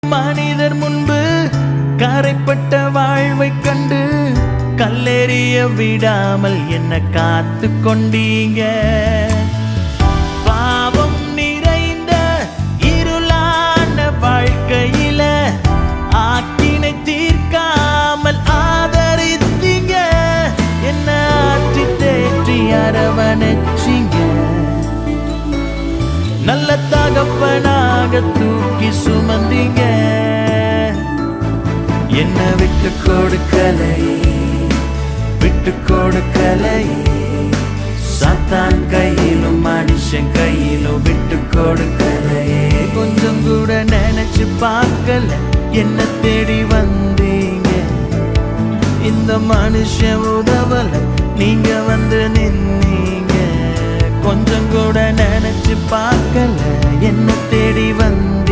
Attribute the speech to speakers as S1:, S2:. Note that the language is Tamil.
S1: மனிதர் முன்பு கரைப்பட்ட வாழ்வை கண்டு கல்லெறிய விடாமல் என்ன காத்து கொண்டீங்க. பாவம் நிறைந்த இருளான வாழ்க்கையில ஆக்கினை தீர்க்காமல் ஆதரித்தீங்க. என்ன ஆற்றி தேற்றி அரவணைச்சிங்க. நல்ல தகப்பனாக தூக்கி சுமந்தீங்க. என்ன விட்டு கொடுக்கலை சாத்தான் கையிலும் மனுஷன் கையிலும் விட்டு கொடுக்கலையே. கொஞ்சம் கூட நினைச்சு பார்க்கல என்ன தேடி வந்தீங்க. இந்த மனுஷன் உதவல நீங்க வந்து நின்னீங்க. கொஞ்சம் கூட நினைச்சு பார்க்கல என்ன தேடி வந்த